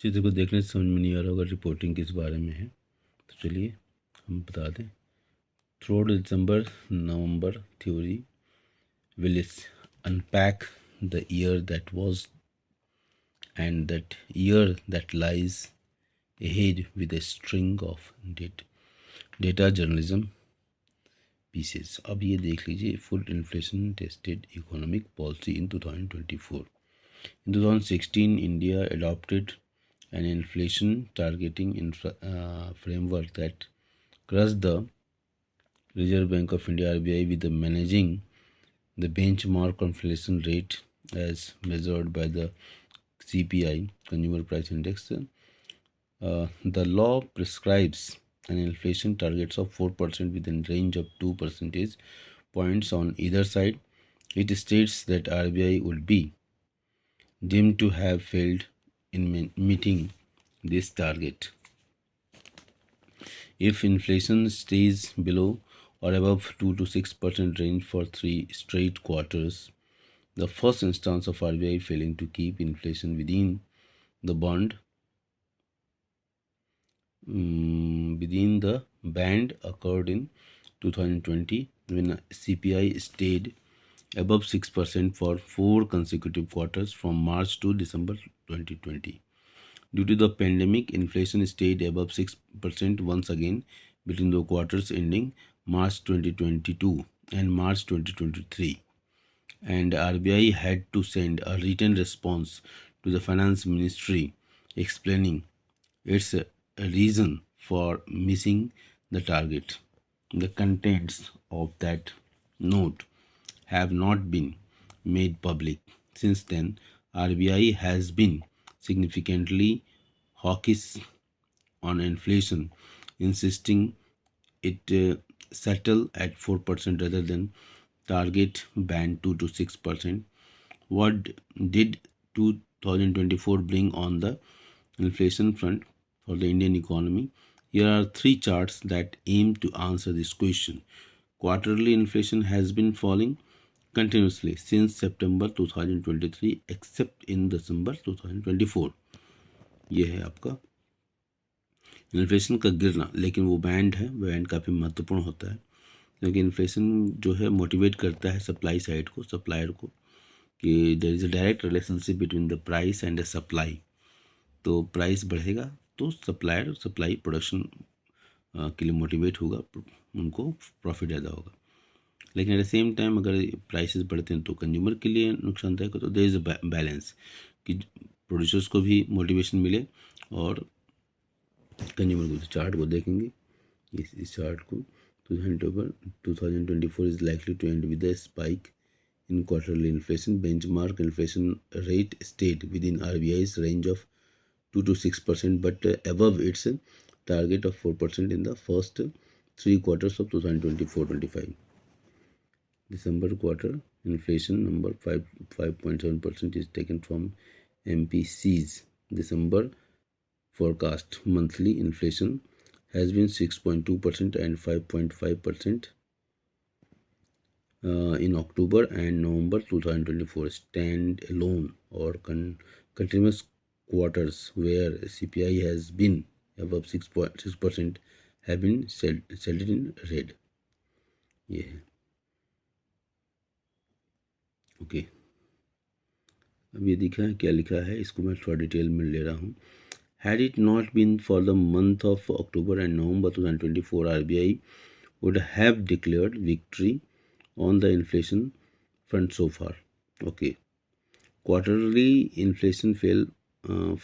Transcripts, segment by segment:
चित्र को देखने से समझ में नहीं आ रहा होगा रिपोर्टिंग किस बारे में है, तो चलिए हम बता दें। Through December November theory will unpack the year that was and that year that lies ahead with a string of data journalism pieces. अब ये देख लीजिए, full inflation tested economic policy in 2024. In 2016, India adopted an inflation targeting framework that crushed the Reserve Bank of India (RBI) with the managing the benchmark inflation rate as measured by the CPI, Consumer Price Index. The law prescribes an inflation targets of 4% within range of 2 percentage points on either side. It states that RBI would be deemed to have failed in meeting this target if inflation stays below or above 2 to 6% range for 3 straight quarters. The first instance of RBI failing to keep inflation within the band occurred in 2020 when CPI stayed above 6% for 4 consecutive quarters from March to December 2020. Due to the pandemic, inflation stayed above 6% once again between the quarters ending March 2022 and March 2023. And RBI had to send a written response to the Finance Ministry explaining its reason for missing the target. The contents of that note have not been made public. Since then, RBI has been significantly hawkish on inflation, insisting it settle at 4% rather than target band 2 to 6%. What did 2024 bring on the inflation front for the Indian economy? Here are 3 charts that aim to answer this question. Quarterly inflation has been falling continuously since September 2023 except in December 2024. ये है आपका inflation का गिरना, लेकिन वो band है, band काफ़ी महत्वपूर्ण होता है क्योंकि इन्फ्लेशन जो है मोटिवेट करता है सप्लाई साइड को, सप्लायर को, कि there is a direct relationship between the price and the supply. तो प्राइस बढ़ेगा तो सप्लायर सप्लाई प्रोडक्शन के लिए मोटिवेट होगा, उनको प्रॉफिट ज़्यादा होगा। लेकिन एट द सेम टाइम अगर प्राइसेस बढ़ते हैं तो कंज्यूमर के लिए नुकसानदायक होता है। तो देयर इज़ अ बैलेंस कि प्रोड्यूसर्स को भी मोटिवेशन मिले और कंज्यूमर को। चार्ट को देखेंगे, इस चार्ट को 2024 is likely to end with a spike in quarterly inflation. Benchmark inflation rate stayed within RBI's range of 2 to 6%, but above its target of 4% in the first 3 quarters of 2024-25. December quarter inflation number 5.7% is taken from MPC's December forecast. Monthly inflation has been 6.2% and 5.5% in October and November 2024. Stand alone or continuous quarters where CPI has been above 6% have been set in red. ये है okay. अब ये दिखा है, क्या लिखा है इसको मैं थोड़ा डिटेल में ले रहा हूँ। Had it not been for the month of October and November 2024, RBI would have declared victory on the inflation front so far. Okay. Quarterly inflation fell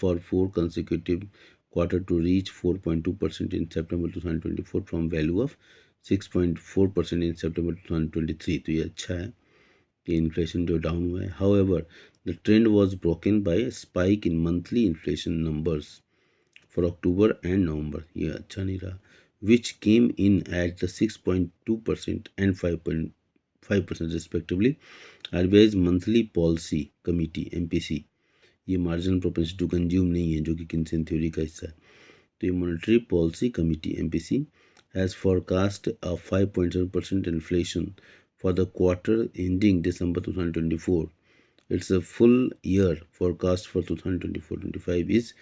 for 4 consecutive quarters to reach 4.2% in September 2024 from value of 6.4% in September 2023. तो ये अच्छा है कि inflation जो down हुआ है। However, the trend was broken by a spike in monthly inflation numbers for October and November. ये अच्छा नहीं रहा, which came in at the 6.2% and 5.5% respectively. RBI's monthly policy committee MPC, ये मार्जिनल प्रोपेंसिटी टू कंज्यूम नहीं है जो कि किन्सन theory का हिस्सा है। तो ये monetary policy committee MPC has forecast a 5.7% inflation for the quarter ending December 2024. It's a full year forecast for 2024-25 is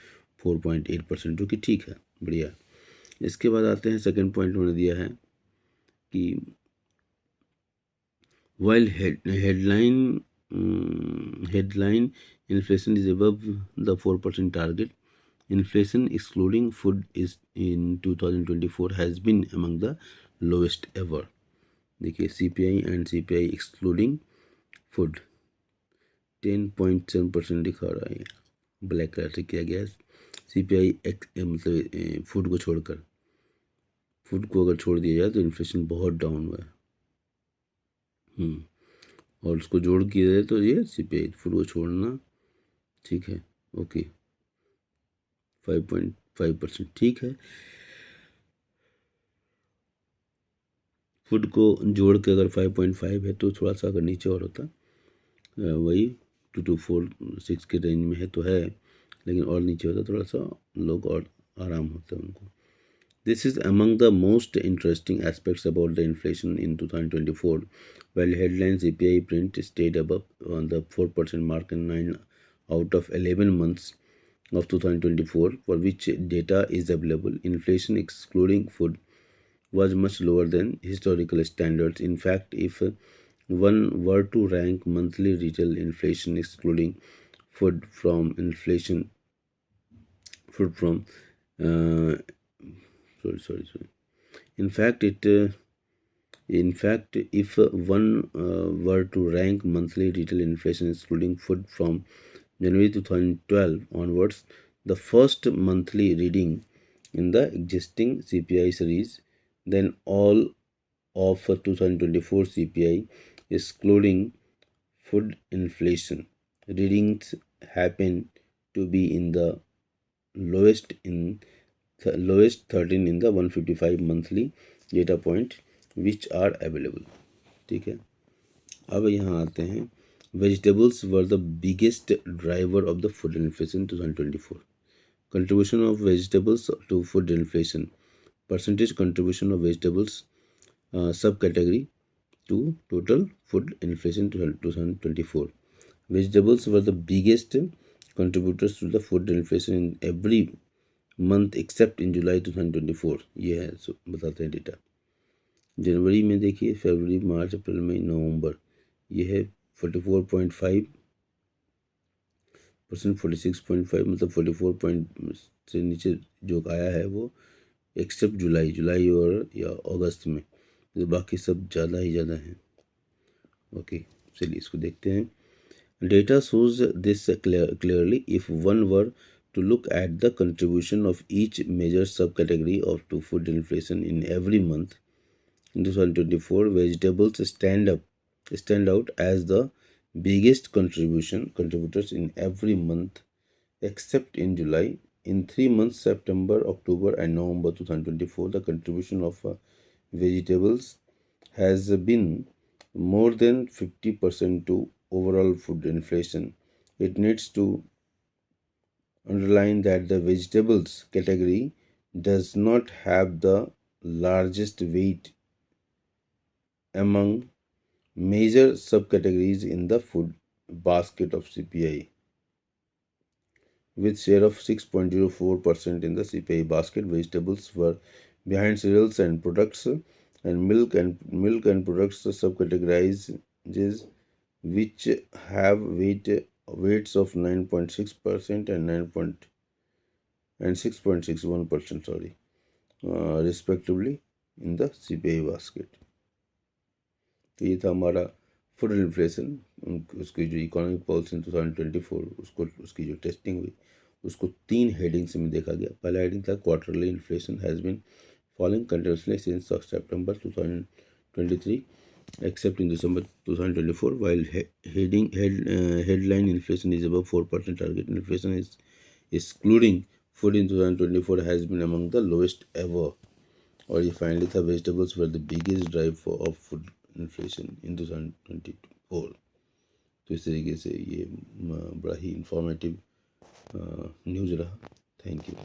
4.8%, जो कि ठीक है, बढ़िया। इसके बाद आते हैं सेकंड पॉइंट उन्होंने दिया है कि while headline inflation is above the 4% target, inflation excluding food is in 2024 has been among the lowest ever. देखिए CPI and CPI excluding food 10.7% दिखा रहा है, ब्लैक कलर से किया गया है। CPI मतलब फूड को छोड़कर, फूड को अगर छोड़ दिया जाए तो इन्फ्लेशन बहुत डाउन हुआ है। और उसको जोड़ किया जाए तो ये CPI फूड को छोड़ना, ठीक है, ओके, 5.5%, ठीक है। फूड को जोड़ के अगर 5.5 है तो थोड़ा सा अगर नीचे और होता, वही 2 to 4 6 के रेंज में है तो है, लेकिन और नीचे होता थोड़ा सा लोग और आराम होता है उनको। This is among the most interesting aspects about the inflation in 2024. While headline CPI print stayed above on the 4% mark in 9 out of 11 months of 2024, for which data is available, inflation excluding food was much lower than historical standards. In fact, if one were to rank monthly retail inflation excluding food from food from uh, sorry. In fact, if one were to rank monthly retail inflation excluding food from January 2012 onwards, the first monthly reading in the existing CPI series, then all of 2024 CPI excluding food inflation readings happen to be in the lowest 13 in the 155 monthly data point which are available, ठीक है। अब यहाँ आते हैं, vegetables were the biggest driver of the food inflation 2024। Contribution of vegetables to food inflation, percentage contribution of vegetables sub category to total food inflation 2024. Vegetables were the biggest contributors to the food inflation in every month except in July 2024. ये है बताते हैं data. जनवरी में देखिए, फरवरी, मार्च, अप्रैल, मई, नवंबर, ये है 44.5%, 46.5, मतलब 44 point से नीचे जो आया है वो एक्सेप्ट जुलाई और या अगस्त में, तो बाकी सब ज़्यादा ही ज़्यादा हैं। ओके, चलिए इसको देखते हैं। Data shows this clearly if one were to look at the contribution of each major subcategory of to food inflation in every month in 2024. Vegetables stand out as the biggest contributors in every month except in July. In 3 months, September, October, and November 2024, the contribution of vegetables has been more than 50% to overall food inflation. It needs to underline that the vegetables category does not have the largest weight among major subcategories in the food basket of CPI. With share of 6.04% in the CPI basket, vegetables were behind cereals and products, and milk and products subcategories which have weights of 9.6% and 6.61%, respectively in the CPI basket. तो ये था हमारा food inflation, उसकी जो economic policy 2024 उसकी जो testing हुई उसको 3 हेडिंग्स में देखा गया। पहला हेडिंग था quarterly inflation has been following continuously since September 2023 except in December 2024, while headline inflation is above 4% target. Inflation is excluding food in 2024 has been among the lowest ever. और ये finally था, vegetables were the biggest driver of food inflation in 2024। तो इस तरीके से ये बड़ा ही informative news रहा। Thank you.